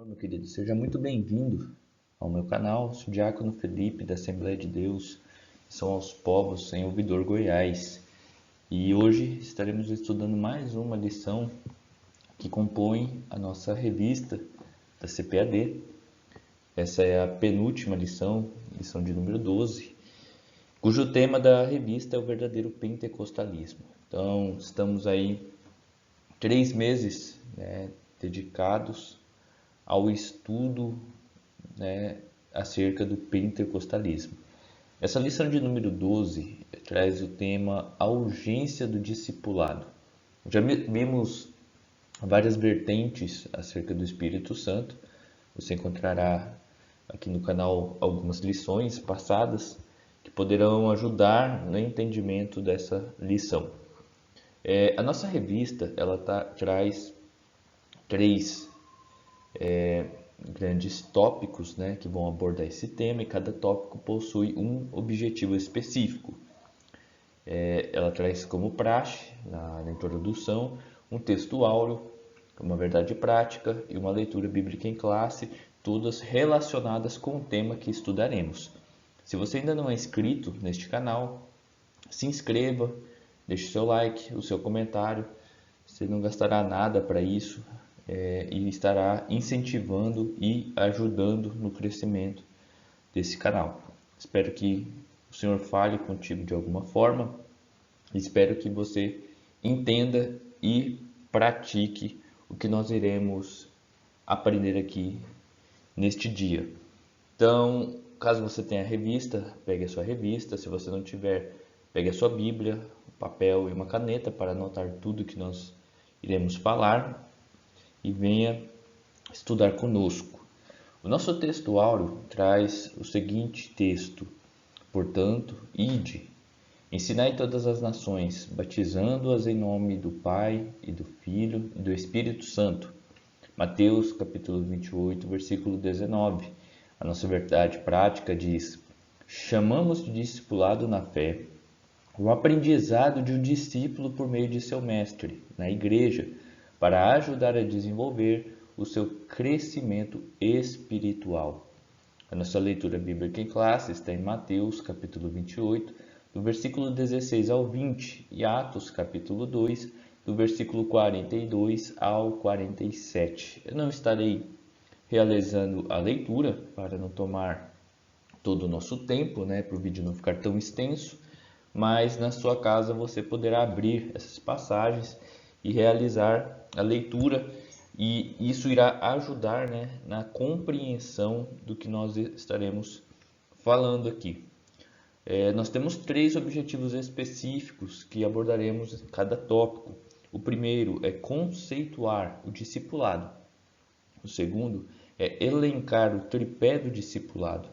Senhor, meu querido, seja muito bem-vindo ao meu canal. Sou o Diácono Felipe, da Assembleia de Deus, São aos Povos, em Ouvidor, Goiás. E hoje estaremos estudando mais uma lição que compõe a nossa revista da CPAD. Essa é a penúltima lição, lição de número 12, cujo tema da revista é o verdadeiro pentecostalismo. Então, estamos aí 3 meses, dedicados ao estudo, acerca do pentecostalismo. Essa lição de número 12 traz o tema A Urgência do Discipulado. Já vimos várias vertentes acerca do Espírito Santo. Você encontrará aqui no canal algumas lições passadas que poderão ajudar no entendimento dessa lição. A nossa revista ela traz 3 grandes tópicos, que vão abordar esse tema, e cada tópico possui um objetivo específico. Ela traz como praxe, na introdução, um texto áureo, uma verdade prática e uma leitura bíblica em classe, todas relacionadas com o tema que estudaremos. Se você ainda não é inscrito neste canal, se inscreva, deixe seu like, o seu comentário. Você não gastará nada para isso. E estará incentivando e ajudando no crescimento desse canal. Espero que o Senhor fale contigo de alguma forma. Espero que você entenda e pratique o que nós iremos aprender aqui neste dia. Então, caso você tenha a revista, pegue a sua revista. Se você não tiver, pegue a sua Bíblia, um papel e uma caneta para anotar tudo que nós iremos falar e venha estudar conosco. O nosso texto áureo traz o seguinte texto: portanto, ide, ensinai todas as nações, batizando-as em nome do Pai e do Filho e do Espírito Santo. Mateus capítulo 28, versículo 19. A nossa verdade prática diz: chamamos de discipulado na fé o aprendizado de um discípulo por meio de seu mestre, na igreja, para ajudar a desenvolver o seu crescimento espiritual. A nossa leitura bíblica em classe está em Mateus, capítulo 28, do versículo 16 ao 20, e Atos, capítulo 2, do versículo 42 ao 47. Eu não estarei realizando a leitura para não tomar todo o nosso tempo, para o vídeo não ficar tão extenso, mas na sua casa você poderá abrir essas passagens e realizar a leitura, e isso irá ajudar na compreensão do que nós estaremos falando aqui. Nós temos 3 objetivos específicos que abordaremos em cada tópico. O primeiro é conceituar o discipulado. O segundo é elencar o tripé do discipulado,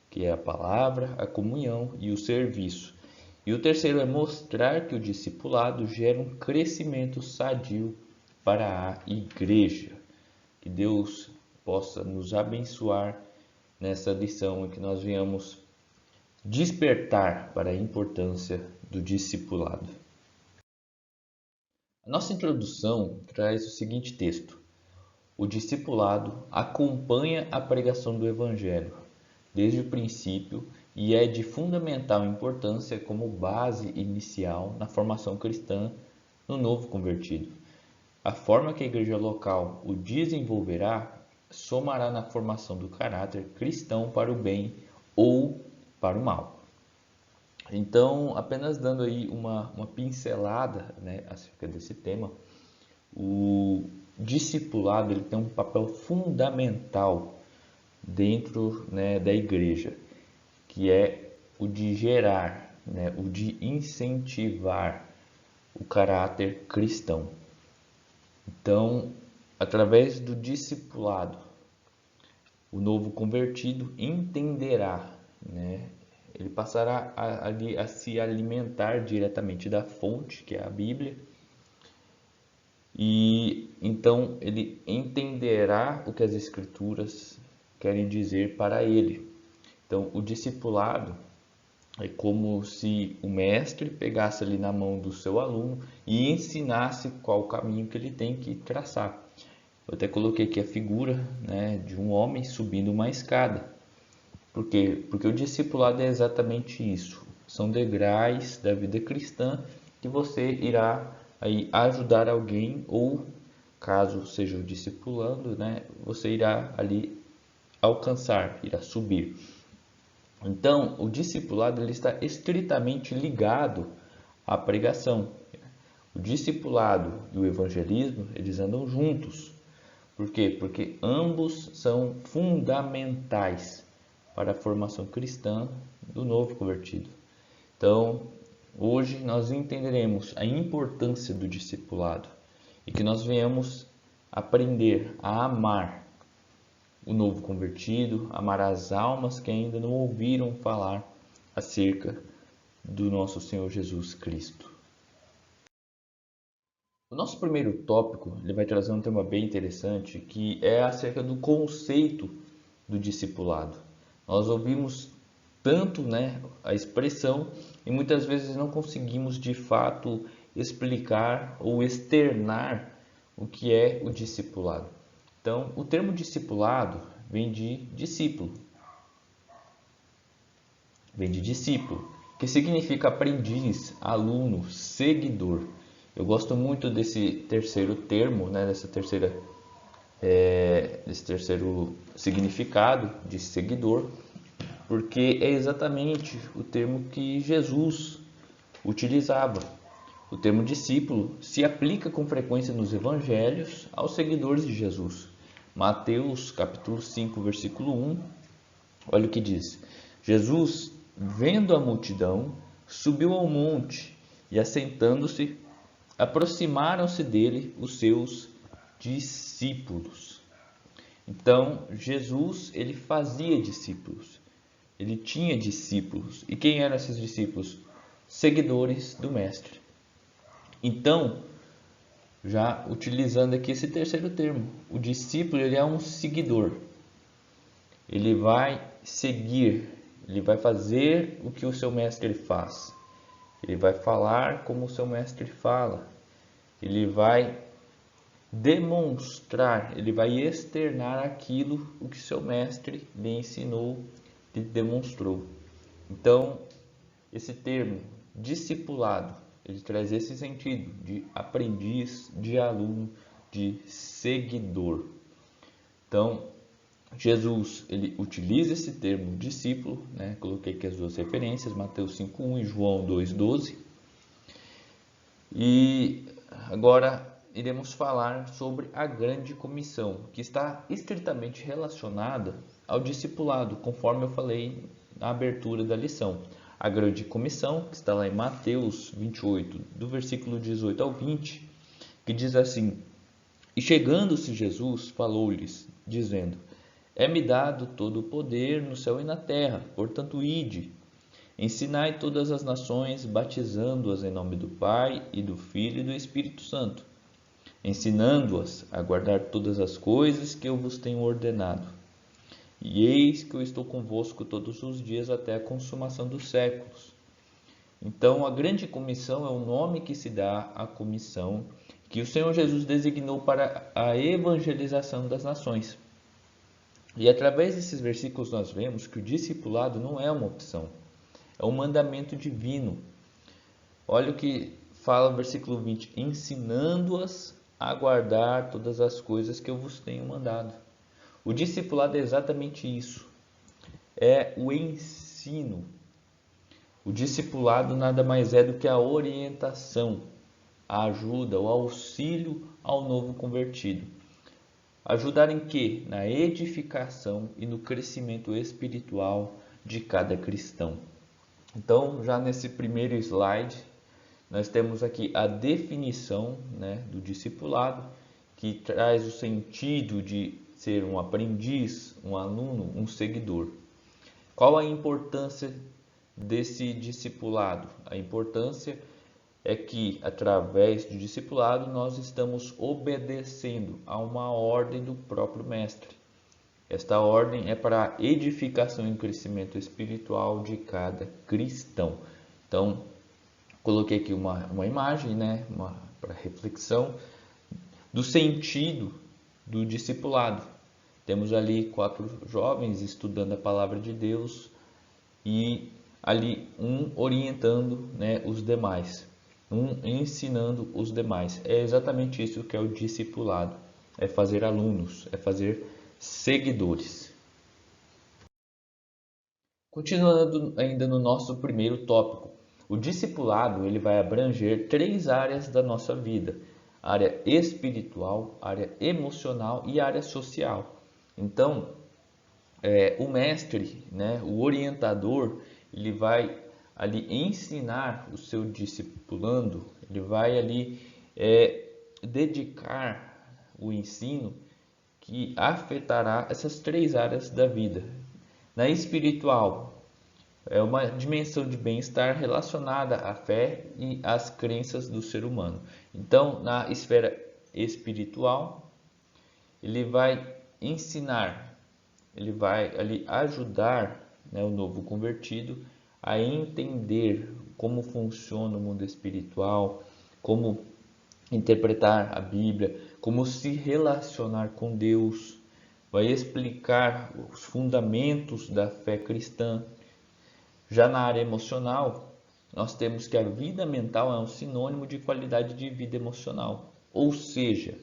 que é a palavra, a comunhão e o serviço. E o terceiro é mostrar que o discipulado gera um crescimento sadio para a igreja. Que Deus possa nos abençoar nessa lição e que nós venhamos despertar para a importância do discipulado. A nossa introdução traz o seguinte texto: o discipulado acompanha a pregação do Evangelho desde o princípio e é de fundamental importância como base inicial na formação cristã no novo convertido. A forma que a igreja local o desenvolverá somará na formação do caráter cristão para o bem ou para o mal. Então, apenas dando aí uma pincelada acerca desse tema, o discipulado ele tem um papel fundamental dentro da igreja, que é o de gerar, o de incentivar o caráter cristão. Então, através do discipulado, o novo convertido entenderá, ele passará a se alimentar diretamente da fonte, que é a Bíblia, e então ele entenderá o que as Escrituras querem dizer para ele. Então, o discipulado é como se o mestre pegasse ali na mão do seu aluno e ensinasse qual o caminho que ele tem que traçar. Eu até coloquei aqui a figura, né, de um homem subindo uma escada. Por quê? Porque o discipulado é exatamente isso. São degraus da vida cristã que você irá aí ajudar alguém, ou caso seja o discipulando, né, você irá ali alcançar, irá subir. Então, o discipulado ele está estritamente ligado à pregação. O discipulado e o evangelismo, eles andam juntos. Por quê? Porque ambos são fundamentais para a formação cristã do novo convertido. Então, hoje nós entenderemos a importância do discipulado e que nós venhamos aprender a amar o novo convertido, amar as almas que ainda não ouviram falar acerca do nosso Senhor Jesus Cristo. O nosso primeiro tópico, ele vai trazer um tema bem interessante, que é acerca do conceito do discipulado. Nós ouvimos tanto, né, a expressão e muitas vezes não conseguimos de fato explicar ou externar o que é o discipulado. Então, o termo discipulado vem de discípulo, que significa aprendiz, aluno, seguidor. Eu gosto muito desse terceiro termo, né, desse terceiro significado de seguidor, porque é exatamente o termo que Jesus utilizava. O termo discípulo se aplica com frequência nos evangelhos aos seguidores de Jesus. Mateus capítulo 5, versículo 1, olha o que diz: Jesus, vendo a multidão, subiu ao monte e, assentando-se, aproximaram-se dele os seus discípulos. Então, Jesus, ele fazia discípulos. Ele tinha discípulos. E quem eram esses discípulos? Seguidores do mestre. Então, já utilizando aqui esse terceiro termo, o discípulo, ele é um seguidor. Ele vai seguir, ele vai fazer o que o seu mestre faz. Ele vai falar como o seu mestre fala. Ele vai demonstrar, ele vai externar aquilo o que seu mestre lhe ensinou, lhe demonstrou. Então, esse termo discipulado, ele traz esse sentido de aprendiz, de aluno, de seguidor. Então, Jesus, ele utiliza esse termo discípulo, né? Coloquei aqui as duas referências, Mateus 5:1 e João 2:12. E agora iremos falar sobre a grande comissão, que está estritamente relacionada ao discipulado, conforme eu falei na abertura da lição. A grande comissão, que está lá em Mateus 28, do versículo 18 ao 20, que diz assim: E chegando-se Jesus, falou-lhes, dizendo: É-me dado todo o poder no céu e na terra, portanto ide, ensinai todas as nações, batizando-as em nome do Pai e do Filho e do Espírito Santo, ensinando-as a guardar todas as coisas que eu vos tenho ordenado. E eis que eu estou convosco todos os dias até a consumação dos séculos. Então, a grande comissão é o nome que se dá à comissão que o Senhor Jesus designou para a evangelização das nações. E através desses versículos nós vemos que o discipulado não é uma opção, é um mandamento divino. Olha o que fala o versículo 20: ensinando-as a guardar todas as coisas que eu vos tenho mandado. O discipulado é exatamente isso, é o ensino. O discipulado nada mais é do que a orientação, a ajuda, o auxílio ao novo convertido. Ajudar em quê? Na edificação e no crescimento espiritual de cada cristão. Então, já nesse primeiro slide, nós temos aqui a definição, né, do discipulado, que traz o sentido de ser um aprendiz, um aluno, um seguidor. Qual a importância desse discipulado? A importância é que, através do discipulado, nós estamos obedecendo a uma ordem do próprio mestre. Esta ordem é para a edificação e crescimento espiritual de cada cristão. Então, coloquei aqui uma imagem, né, para reflexão do sentido do discipulado. Temos ali 4 jovens estudando a palavra de Deus e ali um orientando, né, os demais, um ensinando os demais. É exatamente isso que é o discipulado, é fazer alunos, é fazer seguidores. Continuando ainda no nosso primeiro tópico, o discipulado ele vai abranger 3 áreas da nossa vida: área espiritual, área emocional e área social. Então, o mestre, né, o orientador, ele vai ali ensinar o seu discipulando, ele vai ali dedicar o ensino que afetará essas 3 áreas da vida. Na espiritual, é uma dimensão de bem-estar relacionada à fé e às crenças do ser humano. Então, na esfera espiritual, ele vai ensinar, ele vai ali ajudar, né, o novo convertido a entender como funciona o mundo espiritual, como interpretar a Bíblia, como se relacionar com Deus, vai explicar os fundamentos da fé cristã. Já na área emocional, nós temos que a vida mental é um sinônimo de qualidade de vida emocional, ou seja,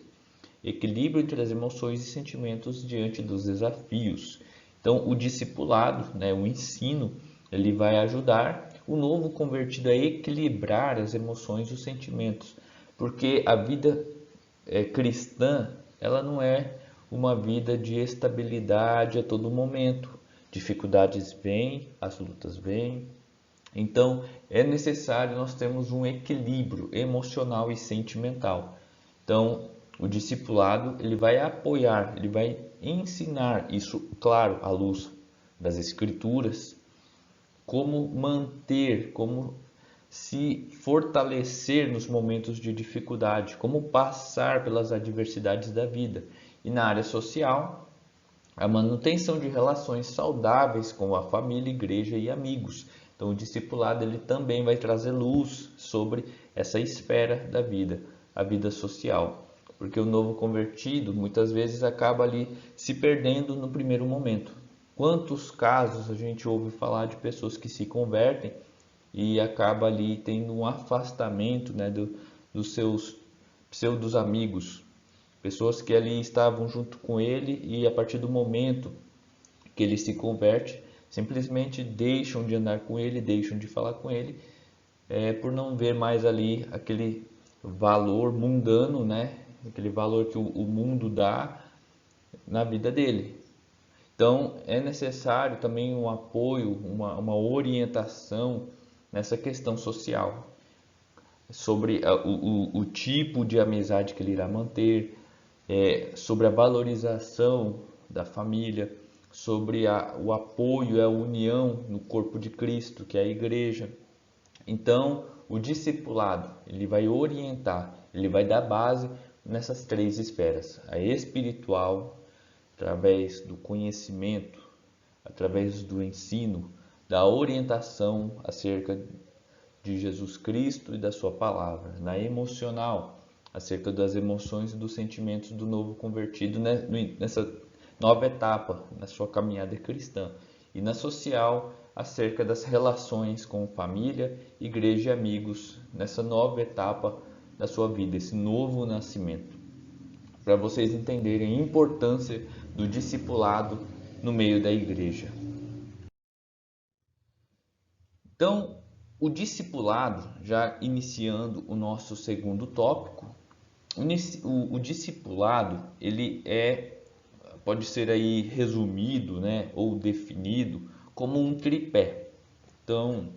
equilíbrio entre as emoções e sentimentos diante dos desafios. Então, o discipulado, né, o ensino, ele vai ajudar o novo convertido a equilibrar as emoções e os sentimentos, porque a vida cristã, ela não é uma vida de estabilidade a todo momento. Dificuldades vêm, as lutas vêm. Então, é necessário nós termos um equilíbrio emocional e sentimental. Então, o discipulado, ele vai apoiar, ele vai ensinar isso, claro, à luz das escrituras, como manter, como se fortalecer nos momentos de dificuldade, como passar pelas adversidades da vida. E na área social, a manutenção de relações saudáveis com a família, igreja e amigos. Então, o discipulado ele também vai trazer luz sobre essa esfera da vida, a vida social. Porque o novo convertido muitas vezes acaba ali se perdendo no primeiro momento. Quantos casos a gente ouve falar de pessoas que se convertem e acaba ali tendo um afastamento, né, dos seus pseudos amigos, pessoas que ali estavam junto com ele e a partir do momento que ele se converte, simplesmente deixam de andar com ele, deixam de falar com ele, por não ver mais ali aquele valor mundano, né, aquele valor que o mundo dá na vida dele. Então, é necessário também um apoio, uma orientação nessa questão social, sobre o tipo de amizade que ele irá manter, sobre a valorização da família, sobre o apoio e a união no corpo de Cristo, que é a igreja. Então, o discipulado, ele vai orientar, ele vai dar base nessas 3 esferas: a espiritual, através do conhecimento, através do ensino, da orientação acerca de Jesus Cristo e da sua palavra; na emocional, acerca das emoções e dos sentimentos do novo convertido nessa nova etapa na sua caminhada cristã; e na social, acerca das relações com família, igreja e amigos nessa nova etapa da sua vida, esse novo nascimento. Para vocês entenderem a importância do discipulado no meio da igreja. Então, o discipulado, já iniciando o nosso segundo tópico, o discipulado ele pode ser aí resumido, né, ou definido como um tripé. Então,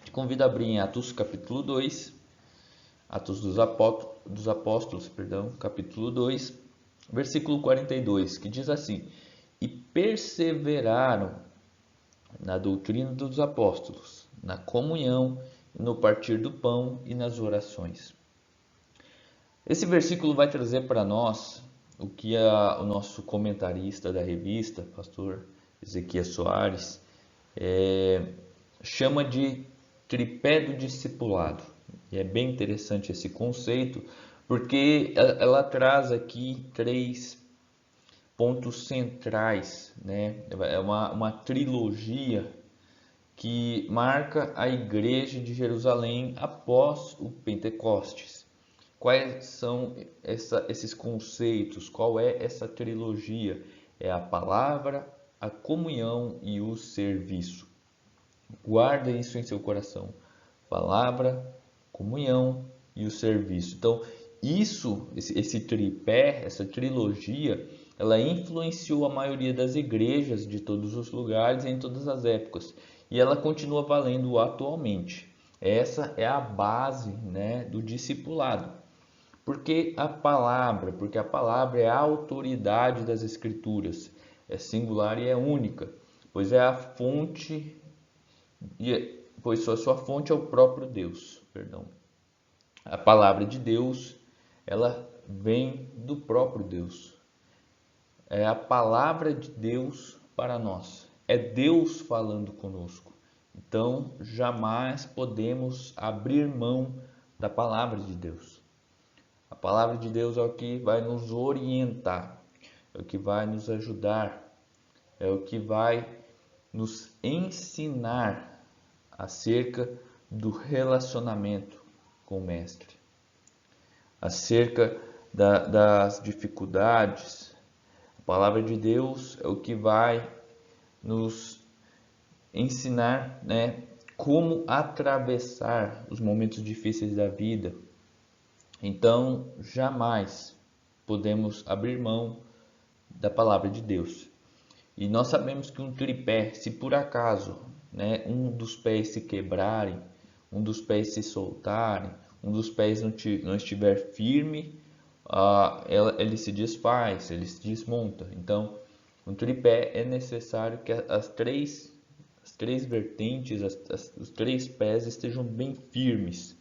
te convido a abrir em Atos capítulo 2, Atos dos Apóstolos, capítulo 2, versículo 42, que diz assim: e perseveraram na doutrina dos apóstolos, na comunhão, no partir do pão e nas orações. Esse versículo vai trazer para nós o que o nosso comentarista da revista, pastor Ezequias Soares, chama de tripé do discipulado. E é bem interessante esse conceito, porque ela traz aqui 3 pontos centrais, né? É uma trilogia que marca a Igreja de Jerusalém após o Pentecostes. Quais são esses conceitos? Qual é essa trilogia? É a palavra, a comunhão e o serviço. Guarda isso em seu coração. Palavra, comunhão e o serviço. Então, esse tripé, essa trilogia, ela influenciou a maioria das igrejas de todos os lugares em todas as épocas. E ela continua valendo atualmente. Essa é a base, né, do discipulado. Porque a palavra é a autoridade das Escrituras. É singular e é única, pois é a fonte, pois a sua fonte é o próprio Deus. Perdão. A palavra de Deus, ela vem do próprio Deus. É a palavra de Deus para nós. É Deus falando conosco. Então, jamais podemos abrir mão da palavra de Deus. A palavra de Deus é o que vai nos orientar, é o que vai nos ajudar, é o que vai nos ensinar acerca do relacionamento com o Mestre, acerca das dificuldades. A palavra de Deus é o que vai nos ensinar, né, como atravessar os momentos difíceis da vida. Então, jamais podemos abrir mão da palavra de Deus. E nós sabemos que um tripé, se por acaso, né, um dos pés se quebrarem, um dos pés se soltarem, um dos pés não estiver firme, ele se desfaz, ele se desmonta. Então, um tripé é necessário que as três vertentes, os três pés estejam bem firmes.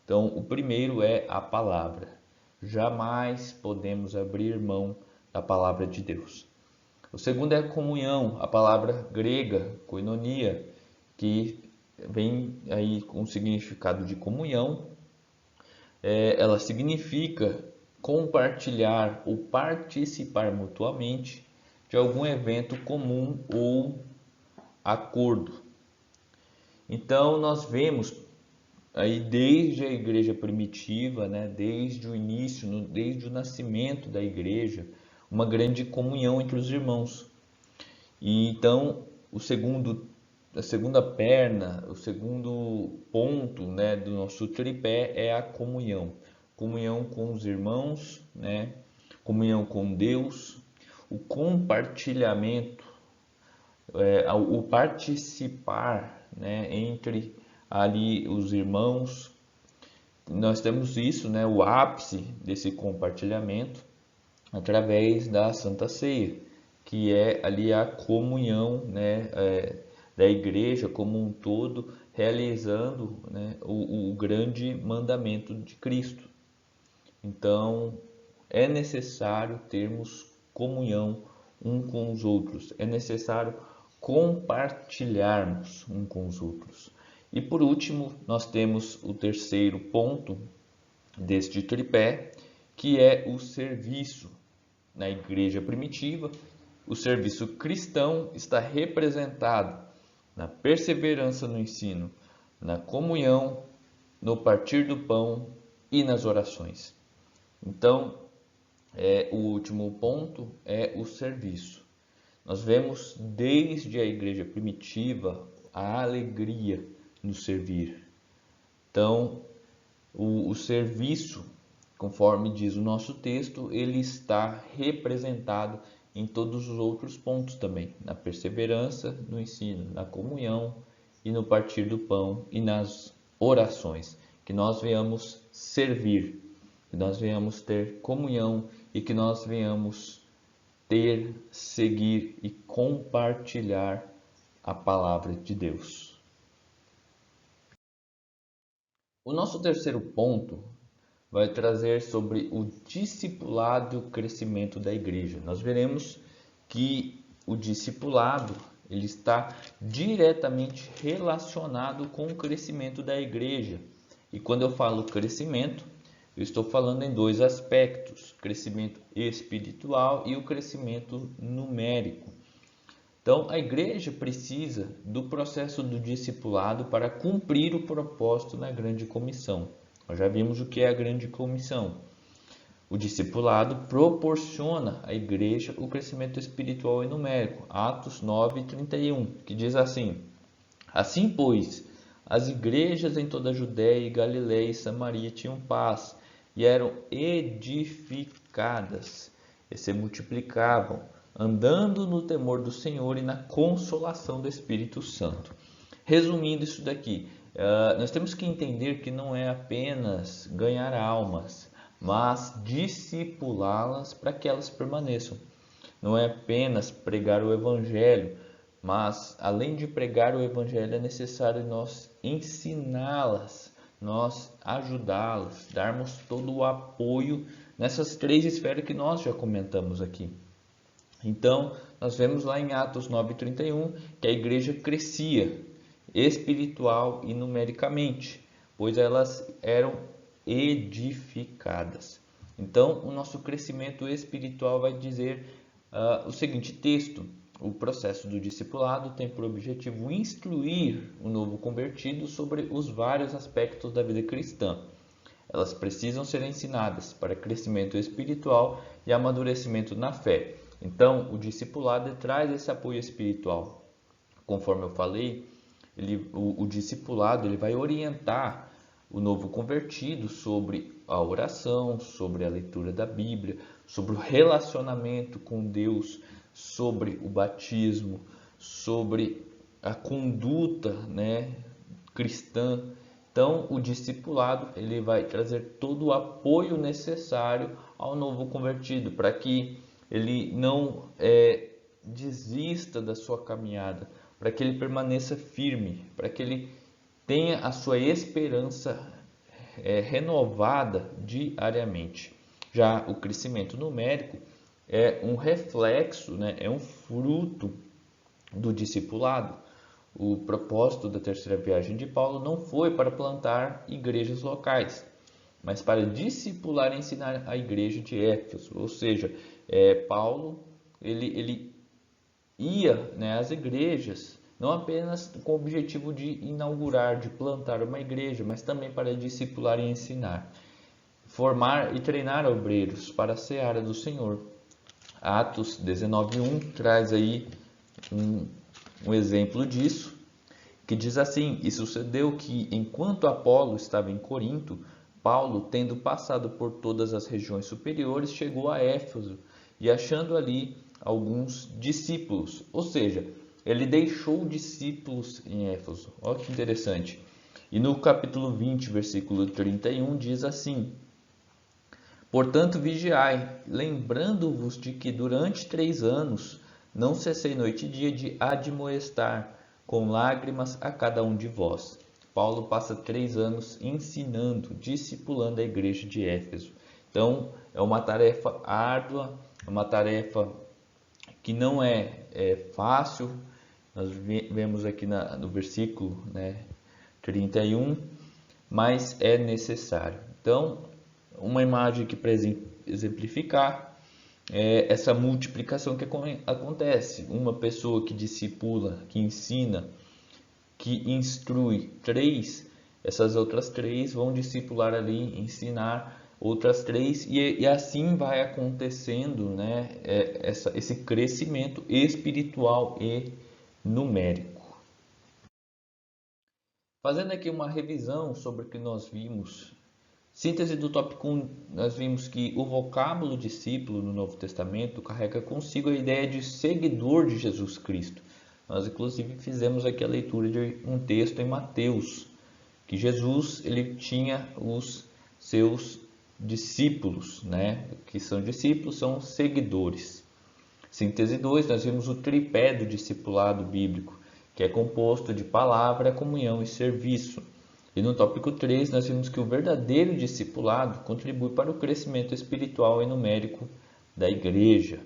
Então, o primeiro é a palavra. Jamais podemos abrir mão da palavra de Deus. O segundo é a comunhão, a palavra grega, koinonia, que vem aí com o significado de comunhão. Ela significa compartilhar ou participar mutuamente de algum evento comum ou acordo. Então, nós vemos aí desde a igreja primitiva, né, desde o início, desde o nascimento da igreja, uma grande comunhão entre os irmãos. E então a segunda perna, o segundo ponto, né, do nosso tripé é a comunhão. Comunhão com os irmãos, né, comunhão com Deus, o compartilhamento, o participar, né, entre ali os irmãos. Nós temos isso, né, o ápice desse compartilhamento através da Santa Ceia, que é ali a comunhão, né, da igreja como um todo, realizando, né, o grande mandamento de Cristo. Então, é necessário termos comunhão um com os outros, é necessário compartilharmos um com os outros. E por último, nós temos o terceiro ponto deste tripé, que é o serviço. Na igreja primitiva, o serviço cristão está representado na perseverança no ensino, na comunhão, no partir do pão e nas orações. Então, o último ponto é o serviço. Nós vemos desde a igreja primitiva a alegria no servir. Então, o serviço, conforme diz o nosso texto, ele está representado em todos os outros pontos também, na perseverança no ensino, na comunhão e no partir do pão e nas orações, que nós venhamos servir, que nós venhamos ter comunhão e que nós venhamos ter, seguir e compartilhar a palavra de Deus. O nosso terceiro ponto vai trazer sobre o discipulado e o crescimento da igreja. Nós veremos que o discipulado ele está diretamente relacionado com o crescimento da igreja. E quando eu falo crescimento, Eu estou falando em dois aspectos, o crescimento espiritual e o crescimento numérico. Então, a igreja precisa do processo do discipulado para cumprir o propósito na grande comissão. Nós já vimos o que é a grande comissão. O discipulado proporciona à igreja o crescimento espiritual e numérico. Atos 9:31, que diz assim: Assim, pois, as igrejas em toda a Judéia e Galiléia e Samaria tinham paz e eram edificadas e se multiplicavam, andando no temor do Senhor e na consolação do Espírito Santo. Resumindo isso daqui, nós temos que entender que não é apenas ganhar almas, mas discipulá-las para que elas permaneçam. Não é apenas pregar o Evangelho, mas além de pregar o Evangelho é necessário nós ensiná-las, nós ajudá-las, darmos todo o apoio nessas três esferas que nós já comentamos aqui. Então, nós vemos lá em Atos 9:31 que a igreja crescia espiritual e numericamente, pois elas eram edificadas. Então, o nosso crescimento espiritual vai dizer o seguinte texto: o processo do discipulado tem por objetivo instruir o novo convertido sobre os vários aspectos da vida cristã. Elas precisam ser ensinadas para crescimento espiritual e amadurecimento na fé. Então, o discipulado traz esse apoio espiritual. Conforme eu falei, o discipulado ele vai orientar o novo convertido sobre a oração, sobre a leitura da Bíblia, sobre o relacionamento com Deus, sobre o batismo, sobre a conduta, cristã. Então, o discipulado ele vai trazer todo o apoio necessário ao novo convertido para que ele não desista da sua caminhada, para que ele permaneça firme, para que ele tenha a sua esperança renovada diariamente. Já o crescimento numérico é um reflexo, é um fruto do discipulado. O propósito da terceira viagem de Paulo não foi para plantar igrejas locais, mas para discipular e ensinar a igreja de Éfeso. Ou seja, Paulo ele ia às igrejas, não apenas com o objetivo de inaugurar, de plantar uma igreja, mas também para discipular e ensinar, formar e treinar obreiros para a seara do Senhor. Atos 19:1 traz aí um exemplo disso, que diz assim: E sucedeu que, enquanto Apolo estava em Corinto, Paulo, tendo passado por todas as regiões superiores, chegou a Éfeso e achando ali alguns discípulos, ou seja, ele deixou discípulos em Éfeso. Olha que interessante. E no capítulo 20, versículo 31, diz assim: Portanto, vigiai, lembrando-vos de que durante 3 anos não cessei noite e dia de admoestar com lágrimas a cada um de vós. Paulo passa 3 anos ensinando, discipulando a igreja de Éfeso. Então, é uma tarefa árdua, é uma tarefa que não é fácil. Nós vemos aqui no versículo 31, mas é necessário. Então, uma imagem que para exemplificar essa multiplicação que acontece. Uma pessoa que discipula, que ensina, que instrui 3, essas outras 3 vão discipular ali, ensinar outras 3, e assim vai acontecendo esse crescimento espiritual e numérico. Fazendo aqui uma revisão sobre o que nós vimos, síntese do tópico 1, nós vimos que o vocábulo discípulo no Novo Testamento carrega consigo a ideia de seguidor de Jesus Cristo. Nós inclusive fizemos aqui a leitura de um texto em Mateus, que Jesus ele tinha os seus discípulos, que são discípulos, são seguidores. Síntese 2, nós vimos o tripé do discipulado bíblico, que é composto de palavra, comunhão e serviço. E no tópico 3, nós vimos que o verdadeiro discipulado contribui para o crescimento espiritual e numérico da igreja.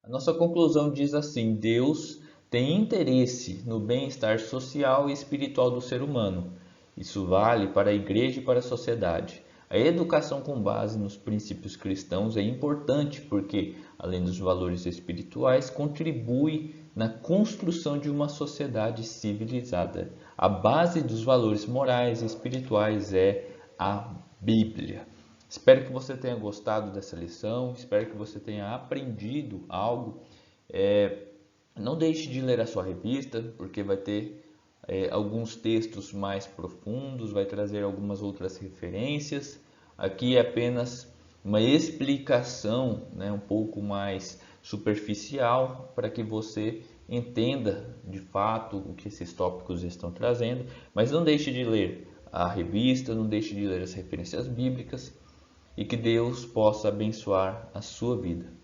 A nossa conclusão diz assim: Deus tem interesse no bem-estar social e espiritual do ser humano. Isso vale para a igreja e para a sociedade. A educação com base nos princípios cristãos é importante porque, além dos valores espirituais, contribui na construção de uma sociedade civilizada. A base dos valores morais e espirituais é a Bíblia. Espero que você tenha gostado dessa lição, espero que você tenha aprendido algo. Não deixe de ler a sua revista, porque vai ter alguns textos mais profundos, vai trazer algumas outras referências. Aqui é apenas uma explicação, né, um pouco mais superficial para que você entenda de fato o que esses tópicos estão trazendo, mas não deixe de ler a revista, não deixe de ler as referências bíblicas e que Deus possa abençoar a sua vida.